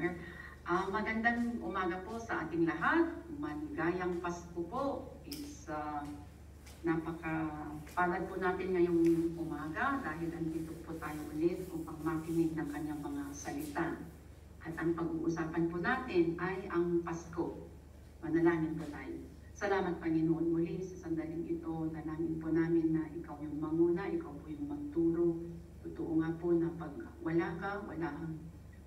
Father. Magandang umaga po sa ating lahat. Maligayang Pasko po. It's napaka-palad po natin ngayong umaga dahil andito po tayo ulit upang makinig ng kanyang mga salita. At ang pag-uusapan po natin ay ang Pasko. Manalangin po tayo. Salamat Panginoon muli sa sandaling ito. Dalangin po namin na ikaw yung manguna, ikaw po yung magturo. Totoo nga po na pag wala ka, wala ang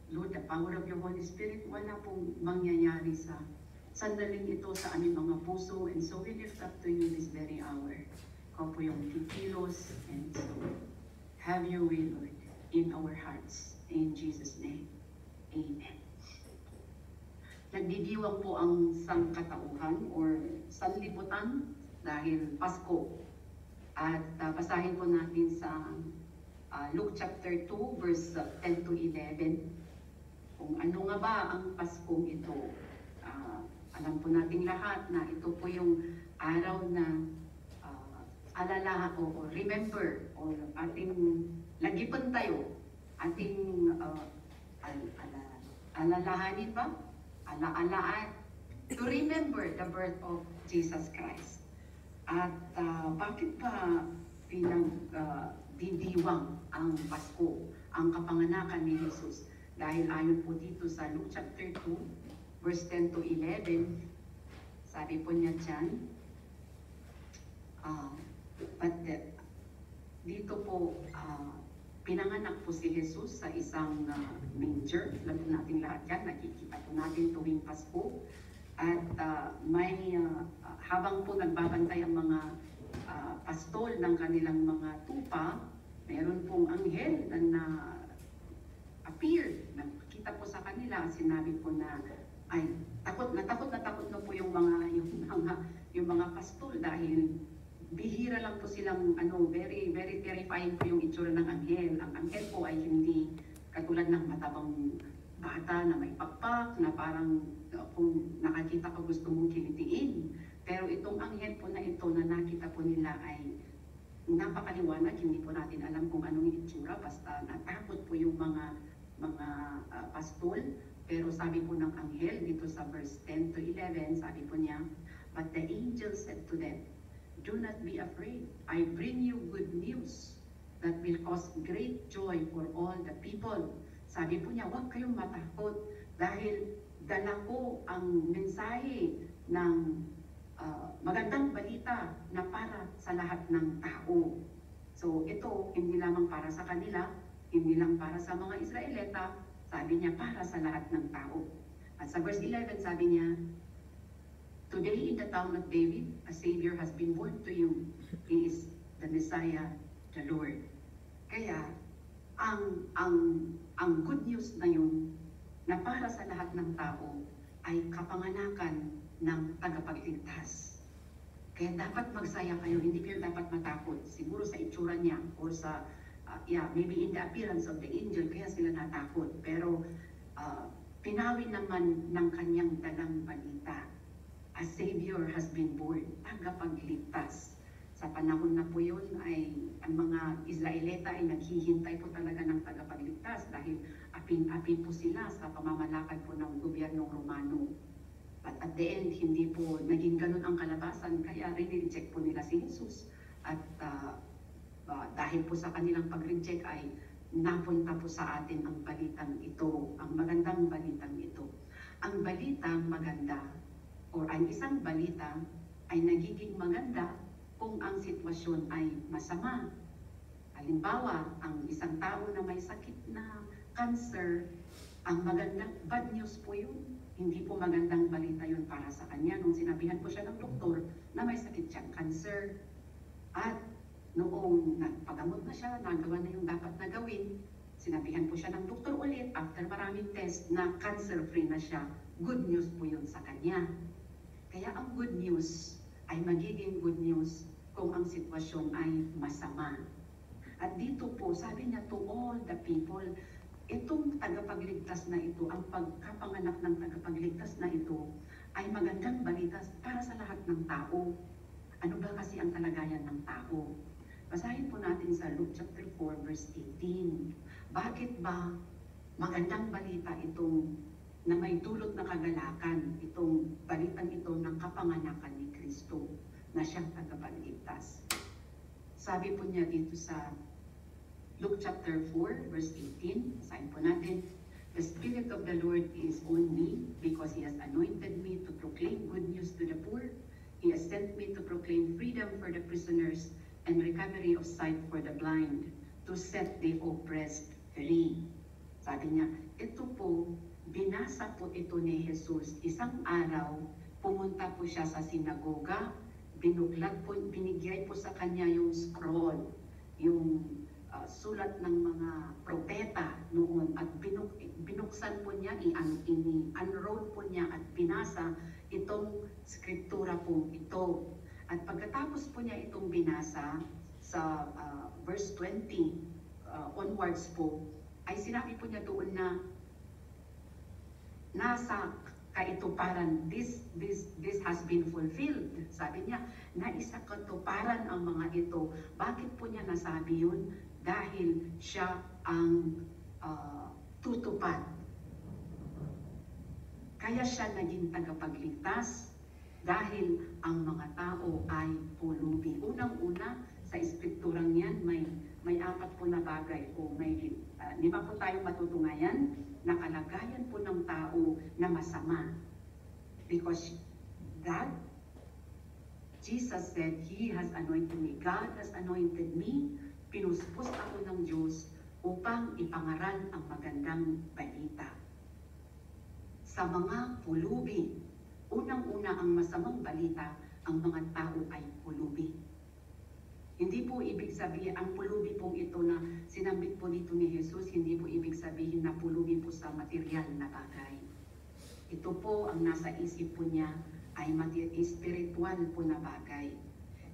Lord, the power of your Holy Spirit, wala pong mangyayari sa sandaling ito sa aming mga puso. And so we lift up to you this very hour. Ikaw po yung kikilos. And so have your way, Lord, in our hearts. In Jesus' name. Amen. Nagdidiwang po ang sangkatauhan or sanlibutan dahil Pasko. At basahin po natin sa Luke chapter 2 verse 10 to 11. Kung ano nga ba ang Paskong ito. Alam po nating lahat na ito po yung araw na alala o remember o ating lagipan tayo, ating alalahanin ba? Alaalaan to remember the birth of Jesus Christ. At bakit ba didiwang ang Pasko, ang kapanganakan ni Jesus? Dahil ayon po dito sa Luke chapter 2, verse 10 to 11, sabi po niya dyan, dito po, pinanganak po si Jesus sa isang manger. Alam po natin lahat yan, nakikita po natin tuwing Pasko. At habang po nagbabantay ang mga pastol ng kanilang mga tupa, meron pong anghel na appeared, nakita po sa kanila, sinabi po na ay takot na po yung mga pastol dahil bihira lang po silang very very terrifying po yung itsura ng anghel. Ang anghel po ay hindi katulad ng matabang bata na may pakpak na parang kung nakakita ka gusto mong kilitiin. Pero itong anghel po na ito na nakita po nila ay napakaliwanag, hindi po natin alam kung anong itsura, basta natakot po yung mga pastol. Pero sabi po ng anghel dito sa verse 10 to 11, sabi po niya, "But the angel said to them, do not be afraid. I bring you good news that will cause great joy for all the people." Sabi po niya, huwag kayong matakot dahil dala ko ang mensahe ng magandang balita na para sa lahat ng tao. So ito, hindi lamang para sa kanila, hindi lang para sa mga Israelita, sabi niya para sa lahat ng tao. At sa verse 11 sabi niya, "Today in the town of David, a Savior has been born to you. He is the Messiah, the Lord." Kaya, ang good news na yun, na para sa lahat ng tao, ay kapanganakan ng tagapagligtas. Kaya dapat magsaya kayo, hindi kayo dapat matakot. Siguro sa itsura niya or sa maybe in the appearance of the angel, kaya sila natakot. Pero pinawin naman ng kanyang dalang balita. A Savior has been born, tagapagligtas. Sa panahon na po yun ay ang mga Israelita ay naghihintay po talaga ng tagapagligtas dahil apin-api po sila sa pamamalakad po ng gobyernong Romano. But at the end, hindi po naging ganun ang kalabasan, kaya rinireject po nila si Jesus. At dahil po sa kanilang pag-reject ay napunta po sa atin ang balitang ito, ang magandang balitang ito. Ang balitang maganda o ang isang balita ay nagiging maganda kung ang sitwasyon ay masama. Halimbawa, ang isang tao na may sakit na cancer, ang magandang bad news po yun. Hindi po magandang balita yun para sa kanya. Nung sinabihan po siya ng doktor na may sakit siyang cancer, at noong nagpagamot na siya, nagawa na yung dapat na gawin, sinabihan po siya ng doktor ulit after maraming test na cancer-free na siya. Good news po yun sa kanya. Kaya ang good news ay magiging good news kung ang sitwasyon ay masama. At dito po, sabi niya to all the people, itong tagapagligtas na ito, ang pagkapanganak ng tagapagligtas na ito, ay magandang balita para sa lahat ng tao. Ano ba kasi ang kalagayan ng tao? Basahin po natin sa Luke chapter 4, verse 18. Bakit ba magandang balita itong na may dulot na kagalakan itong balitang ito ng kapanganakan ni Kristo na siyang tagapagligtas. Sabi po niya dito sa Luke chapter 4 verse 18, basahin po natin, "The Spirit of the Lord is on me because He has anointed me to proclaim good news to the poor. He has sent me to proclaim freedom for the prisoners and recovery of sight for the blind, to set the oppressed free." Sabi niya, ito po, binasa po ito ni Jesus. Isang araw, pumunta po siya sa sinagoga, binuklat po, binigay po sa kanya yung scroll, yung sulat ng mga propeta noon, at binuksan po niya, i-unroll po niya at binasa itong skriptura po ito. At pagkatapos po niya itong binasa sa verse 20 onwards po, ay sinabi po niya doon na nasa kaituparan, this has been fulfilled. Sabi niya, naisa katuparan ang mga ito. Bakit po niya nasabi yun? Dahil siya ang tutupad. Kaya siya naging tagapagligtas dahil ang mga tao ay pulubi. Unang-una, sa eskripturang yan, may apat po na bagay o may 5 po tayong matutungayan na kalagayan po ng tao na masama. Because that, Jesus said, He has anointed me. God has anointed me. Pinuspos ako ng Diyos upang ipangaral ang magandang balita. Sa mga pulubi, unang-una ang masamang balita, ang mga tao ay pulubi. Hindi po ibig sabihin, ang pulubi pong ito na sinambit po dito ni Jesus, hindi po ibig sabihin na pulubi po sa material na bagay. Ito po ang nasa isip po niya ay spiritual po na bagay.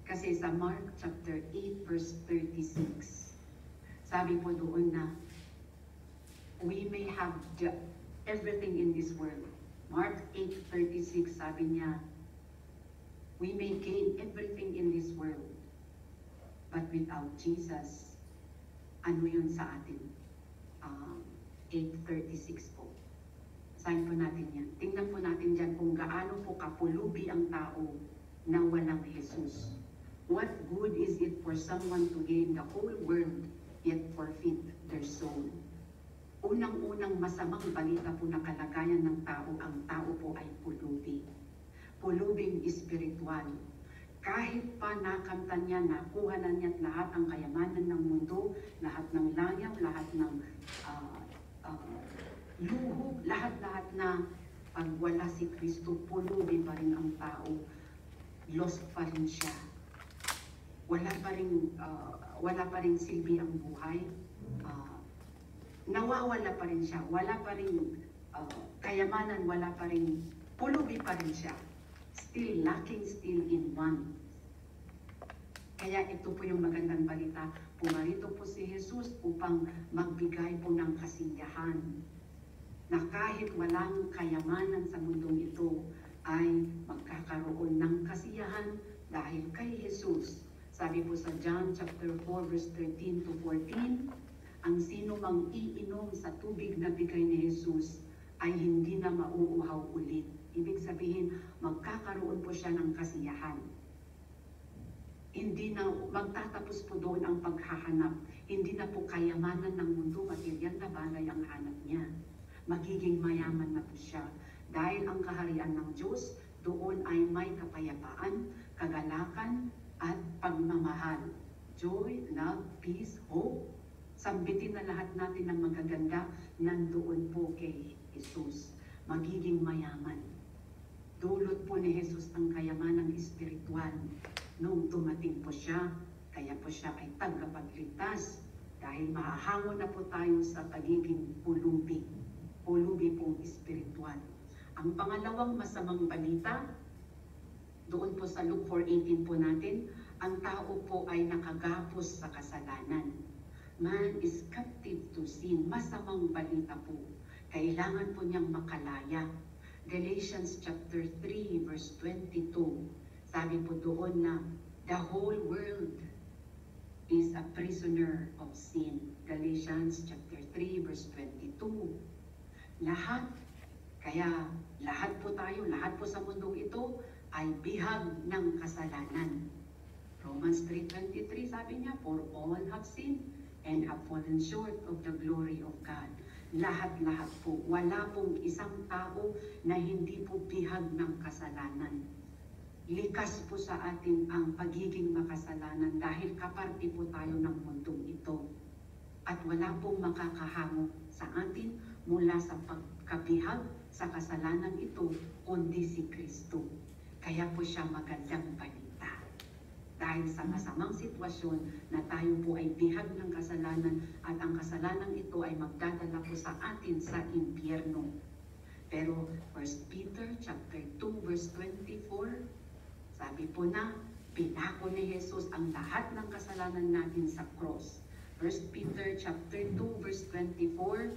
Kasi sa Mark chapter 8 verse 36, sabi po doon na we may have everything in this world. Mark 8:36, sabi niya, we may gain everything in this world, but without Jesus, ano yun sa atin? 8:36 po. Sayin po natin yan. Tingnan po natin dyan kung gaano po kapulubi ang tao na walang Jesus. What good is it for someone to gain the whole world yet forfeit their soul? Unang-unang masamang balita po na kalagayan ng tao, ang tao po ay pulubi. Pulubing espiritual. Kahit pa nakanta niya, nakuha na niya lahat ang kayamanan ng mundo, lahat ng langyaw, lahat ng luho, lahat-lahat na pag wala si Kristo, pulubi pa rin ang tao. Lost pa rin siya. Wala pa rin silbi ang buhay. Nawawala pa rin siya. Wala pa rin kayamanan, wala pa rin, pulubi pa rin siya. Still lacking, still in one. Kaya ito po yung magandang balita. Pumarito po si Jesus upang magbigay po ng kasiyahan. Na kahit walang kayamanan sa mundong ito, ay magkakaroon ng kasiyahan dahil kay Jesus. Sabi po sa John chapter 4 verse 13 to 14, ang sino mang iinom sa tubig na bigay ni Jesus ay hindi na mauuhaw ulit. Ibig sabihin, magkakaroon po siya ng kasiyahan. Hindi na magtatapos po doon ang paghahanap. Hindi na po kayamanan ng mundo, material na bagay ang hanap niya. Magiging mayaman na po siya. Dahil ang kaharian ng Diyos, doon ay may kapayapaan, kagalakan, at pagmamahal. Joy, love, peace, hope. Sambitin na lahat natin ng magaganda, nandoon po kay Jesus. Magiging mayaman. Dulot po ni Jesus ang kayamanang espiritual. Nung dumating po siya, kaya po siya ay tagapagligtas. Dahil mahahangon na po tayo sa pagiging pulubi. Pulubi pong espiritual. Ang pangalawang masamang balita, doon po sa Luke 4:18 po natin, ang tao po ay nakagapos sa kasalanan. Man is captive to sin. Masamang balita po. Kailangan po niyang makalaya. Galatians chapter 3 verse 22. Sabi po doon na the whole world is a prisoner of sin. Galatians chapter 3 verse 22. Lahat, Kaya lahat po tayo, lahat po sa mundong ito ay bihag ng kasalanan. Romans 3:23 sabi niya, for all have sinned and have fallen short of the glory of God. Lahat-lahat po, wala pong isang tao na hindi po bihag ng kasalanan. Likas po sa atin ang pagiging makasalanan dahil kaparte po tayo ng mundong ito. At wala pong makakahango sa atin mula sa pagkabihag sa kasalanan ito, kundi si Kristo. Kaya po siya magandang balita. Dahil sa masamang sitwasyon na tayo po ay bihag ng kasalanan at ang kasalanan ito ay magdadala po sa atin sa impyerno. Pero 1 Peter chapter 2 verse 24, sabi po na pinako ni Jesus ang lahat ng kasalanan natin sa cross. 1 Peter chapter 2 verse 24,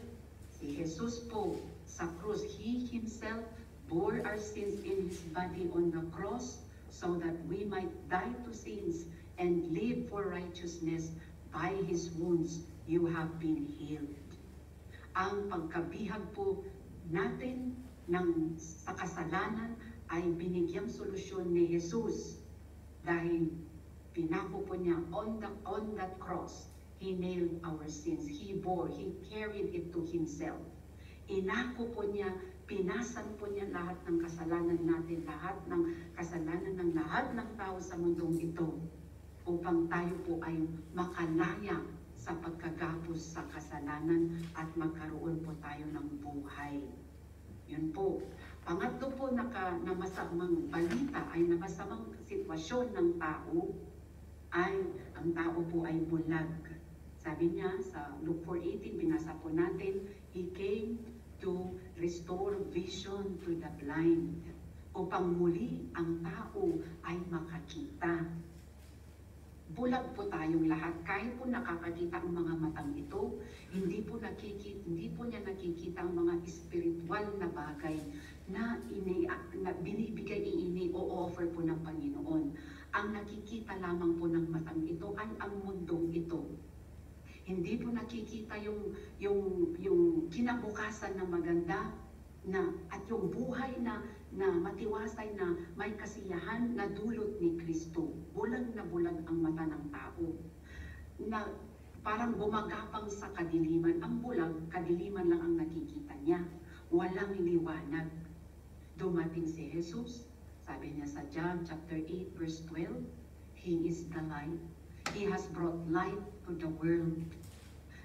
si Jesus po sa cross, He Himself bore our sins in His body on the cross so that we might die to sins and live for righteousness. By His wounds you have been healed. Ang pagkabihag po natin sa kasalanan ay binigyang solusyon ni Jesus dahil pinako po niya on that cross. He nailed our sins. He bore, He carried it to Himself. Inako po niya, pinasan po niya lahat ng kasalanan natin, lahat ng kasalanan ng lahat ng tao sa mundong ito upang tayo po ay makalaya sa pagkagapos sa kasalanan at magkaroon po tayo ng buhay. Yun po. Pangatlo po na masamang balita ay na masamang sitwasyon ng tao ay ang tao po ay bulag. Sabi niya sa Luke 4:18, binasa po natin, He came to restore vision to the blind, upang muli ang tao ay makakita. Bulag po tayong lahat, kahit po nakakakita ang mga matang ito, hindi po niya nakikita ang mga espiritual na bagay na binibigay o offer po ng Panginoon. Ang nakikita lamang po ng matang ito ay ang mundong ito. Hindi po nakikita yung kinabukasan na maganda at yung buhay na matiwasay na may kasiyahan na dulot ni Kristo. Bulag na bulag ang mata ng tao. Na parang gumagapang sa kadiliman. Ang bulag, kadiliman lang ang nakikita niya. Walang liwanag. Dumating si Jesus. Sabi niya sa John chapter 8 verse 12, He is the light. He has brought light to the world.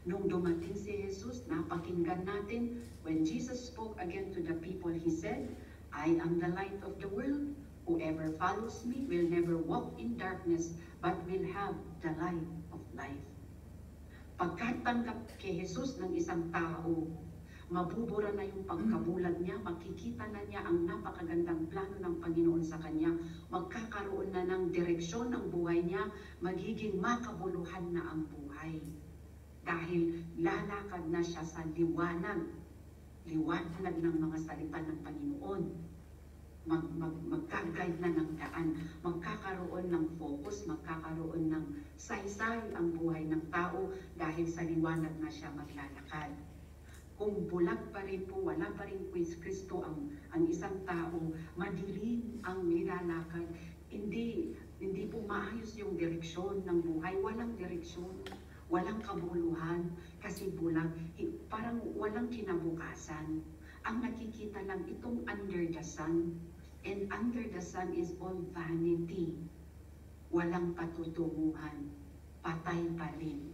Nung dumating si Jesus, napakinggan natin, when Jesus spoke again to the people, He said, I am the light of the world. Whoever follows me will never walk in darkness, but will have the light of life. Pagkatanggap kay Jesus ng isang tao, mabubura na yung pagkabulag niya, makikita na niya ang napakagandang plano ng Panginoon sa kanya, magkakaroon na ng direksyon ng buhay niya, magiging makabuluhan na ang buhay. Dahil lalakad na siya sa liwanag ng mga salita ng Panginoon. Magka-guide na ng daan, magkakaroon ng focus, magkakaroon ng saysay ang buhay ng tao dahil sa liwanag na siya maglalakad. Kung bulag pa rin po, wala pa rin po Kristo ang isang tao, madilim ang nilalakad, hindi po maayos yung direksyon ng buhay, walang direksyon. Walang kabuluhan kasi bulag, parang walang kinabukasan. Ang nakikita lang itong under the sun, and under the sun is all vanity. Walang patutunguhan, patay pa rin.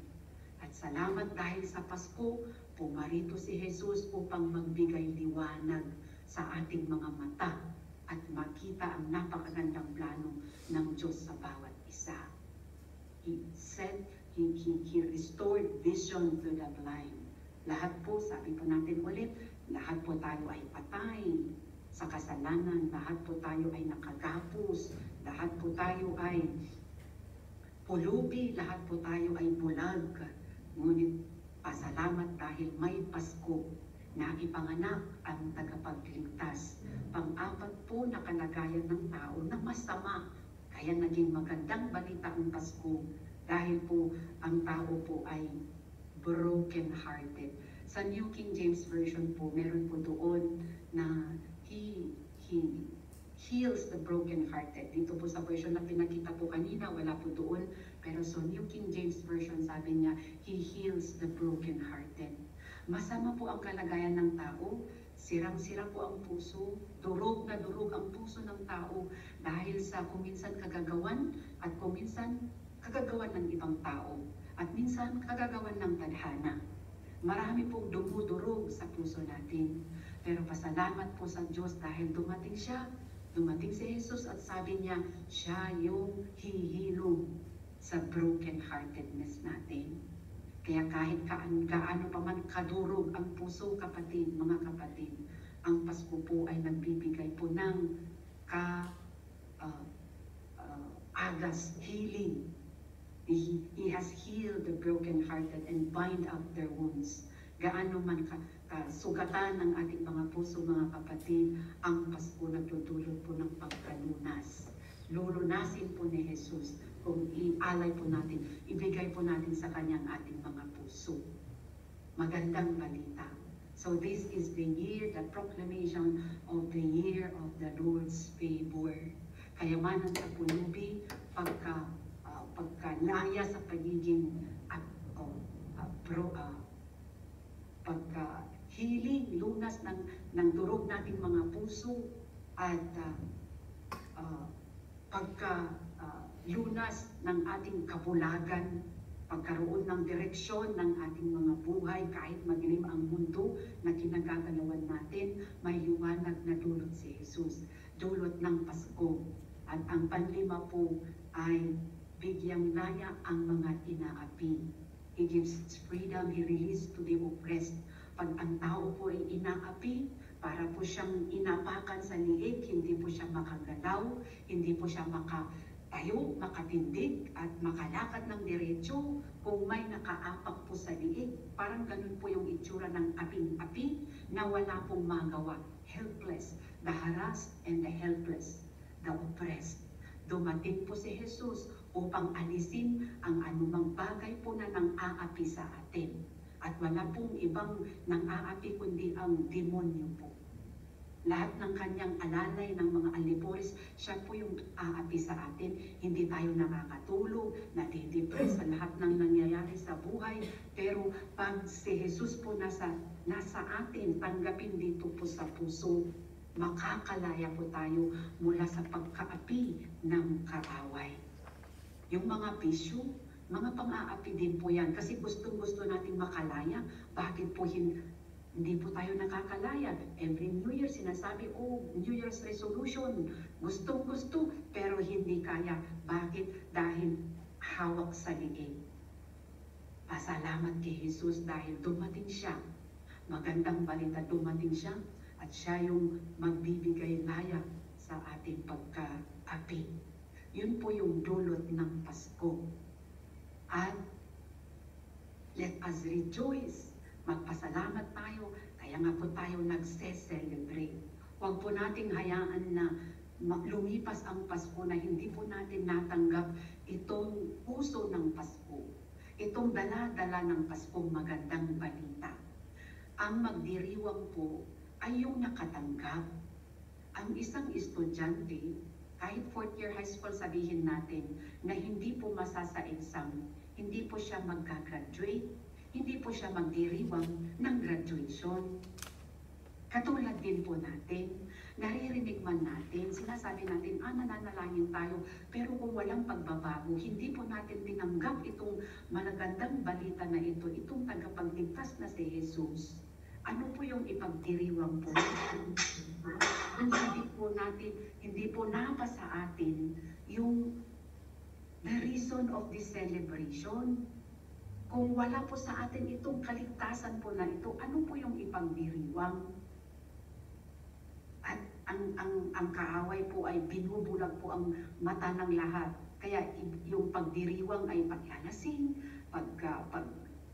At salamat dahil sa Pasko, pumarito si Jesus upang magbigay liwanag sa ating mga mata at makita ang napakagandang plano ng Diyos sa bawat isa. He said, He restored vision to the blind. Lahat po, sabi po natin ulit, lahat po tayo ay patay sa kasalanan, lahat po tayo ay nakagapos, lahat po tayo ay pulubi, lahat po tayo ay bulag. Ngunit pasalamat dahil may Pasko na ipanganak ang tagapagligtas. Pang-apat po na kalagayan ng tao na masama, kaya naging magandang balita ang Pasko. Dahil po ang tao po ay broken-hearted. Sa New King James Version po, meron po doon na heals the brokenhearted. Dito po sa version na pinakita po kanina, wala po doon. Pero sa New King James Version, sabi niya, He heals the brokenhearted. Masama po ang kalagayan ng tao. Sirang-sira po ang puso. Durog na durog ang puso ng tao dahil sa kuminsan kagagawan at kuminsan kagagawan ng ibang tao. At minsan kagagawan ng tadhana. Marami pong dumudurog sa puso natin. Pero pasalamat po sa Diyos dahil dumating siya. Dumating si Jesus at sabi niya, siya yung hihilom sa brokenheartedness natin. Kaya kahit gaano pa man kadurog ang puso, kapatid, mga kapatid, ang Pasko po ay nagbibigay po ng agas, healing. He has healed the brokenhearted and bind up their wounds. Gaano man kasugatan ng ating mga puso, mga kapatid, ang Pasko nagdudulot po ng pagkalunas. Lulunasin po ni Jesus kung ialay po natin, ibigay po natin sa kanyang ating mga puso. Magandang balita. So this is the year, the proclamation of the year of the Lord's favor. Kayamanan sa pulubi, pagkanaya sa pagiging pagka-healing, lunas ng durog nating mga puso at pagka-lunas ng ating kabulagan, pagkaroon ng direksyon ng ating mga buhay kahit madilim ang mundo na kinagagalawan natin, may liwanag na dulot si Jesus, dulot ng Pasko. At ang panlima po ay bigyang laya ang mga inaapi. He gives freedom, He released to the oppressed. Pag ang tao po ay inaapi, para po siyang inapakan sa liig, hindi po siya makagalaw, hindi po siya makatayo, makatindig, at makalakad ng diretso kung may nakaapak po sa liig. Parang ganun po yung itsura ng aping-api na wala pong magawa. Helpless, the harassed and the helpless, the oppressed. Dumating po si Jesus upang alisin ang anumang bagay po na nang-aapi sa atin. At wala pong ibang nang-aapi kundi ang demonyo po. Lahat ng kanyang alalay ng mga aliporis, siya po yung aapi sa atin. Hindi tayo nakakatulog, nadidepress sa lahat ng nangyayari sa buhay. Pero pag si Jesus po nasa atin, tanggapin dito po sa puso, makakalaya po tayo mula sa pagkaapi ng kaaway. Yung mga bisyo, mga pang-aapi din po yan. Kasi gustong-gusto natin makalaya. Bakit po hindi po tayo nakakalaya? Every New Year sinasabi, New Year's resolution. Gustong-gusto, pero hindi kaya. Bakit? Dahil hawak sa liig. Pasalamat kay Jesus dahil dumating siya. Magandang balita, dumating siya. At siya yung magbibigay laya sa ating pagkaapi. Yun po yung dulot ng Pasko. At let us rejoice. Magpasalamat tayo. Kaya nga po tayo nagse-celebrate. Huwag po nating hayaan na lumipas ang Pasko na hindi po natin natanggap itong puso ng Pasko. Itong dala-dala ng Paskong magandang balita. Ang magdiriwang po ay yung nakatanggap. Ang isang estudyante, kahit 4th year high school sabihin natin, na hindi po masa sa exam, hindi po siya magka-graduate, hindi po siya magdiriwang ng graduation. Katulad din po natin, naririnig man natin, sinasabi natin, nananalangin tayo, pero kung walang pagbabago, hindi po natin tinanggap itong malagandang balita na ito, itong tagapagligtas na si Jesus. Ano po yung ipagdiriwang po? Hindi po napa sa atin yung the reason of this celebration. Kung wala po sa atin itong kaligtasan po na ito, ano po yung ipagdiriwang? At ang kaaway po ay binubulag po ang mata ng lahat. Kaya yung pagdiriwang ay pag-alasing, pag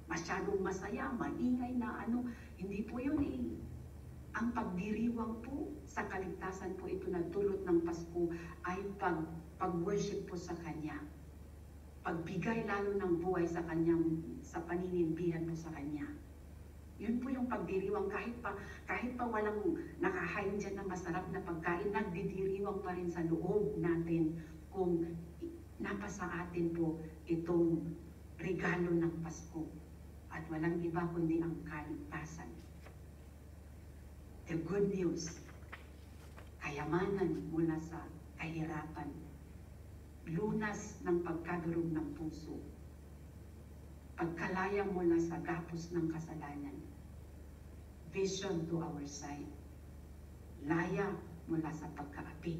masyadong masaya, maingay na hindi po yun eh. Ang pagdiriwang po sa kaligtasan po ito na dulot ng Pasko ay pag-worship po sa Kanya. Pagbigay lalo ng buhay sa Kanyang, sa paninindihan po sa Kanya. Yun po yung pagdiriwang kahit pa walang nakahain dyan na masarap na pagkain, nagdidiriwang magdiwang pa rin sa loob natin kung napasa atin po itong regalo ng Pasko. At walang iba kundi ang kaligtasan. The good news, kayamanan mula sa kahirapan, lunas ng pagkadurog ng puso, pagkalaya mula sa gapos ng kasalanan, vision to our sight, laya mula sa pagkaapi.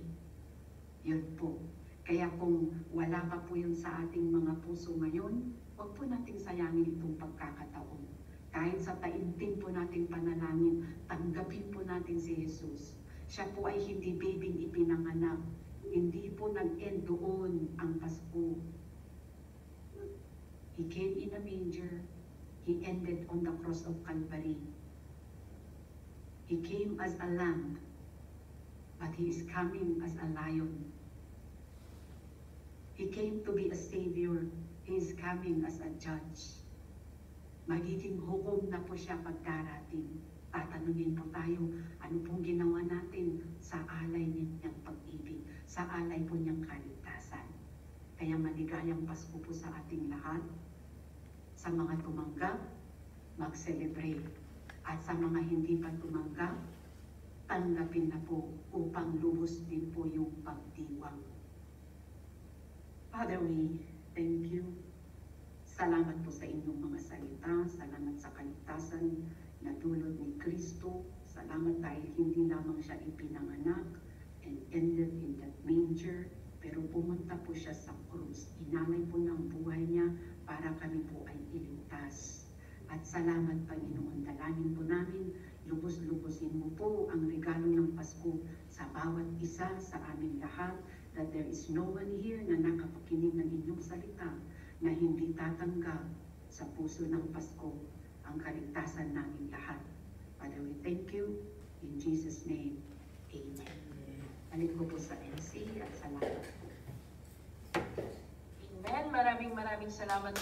Yun po. Kaya kung wala pa po yun sa ating mga puso ngayon, huwag po nating sayangin itong pagkakataon. Kahit sa taimtim po nating panalangin, tanggapin po natin si Jesus. Siya po ay hindi babing ipinanganak. Hindi po nag-end doon ang Pasko. He came in a manger. He ended on the cross of Calvary. He came as a lamb, but He is coming as a lion. He came to be a savior. He is coming as a judge. Magiging hukom na po siya pagdarating. Tatanungin po tayo, ano pong ginawa natin sa alay niyang pag-ibig, sa alay po niyang kaligtasan. Kaya maligayang Pasko po sa ating lahat. Sa mga tumanggap, mag-celebrate. At sa mga hindi pa tumanggap, tanggapin na po upang lubos din po yung pagdiwang. Father, we thank you. Salamat po sa inyong mga salita. Salamat sa kaligtasan na dulot ni Kristo. Salamat dahil hindi lamang siya ipinanganak and ended in that manger, pero pumunta po siya sa krus. Inalay po ng buhay niya para kami po ay iligtas. At salamat, Panginoon, dalangin po namin, lubos-lubosin mo po ang regalo ng Pasko sa bawat isa sa aming lahat, that there is no one here na nakapakinig ng inyong salita na hindi tatanggap sa puso ng Pasko ang kaligtasan namin lahat. Father, we thank you. In Jesus' name, Amen. Balik ko po sa MC at salamat. Amen. Maraming salamat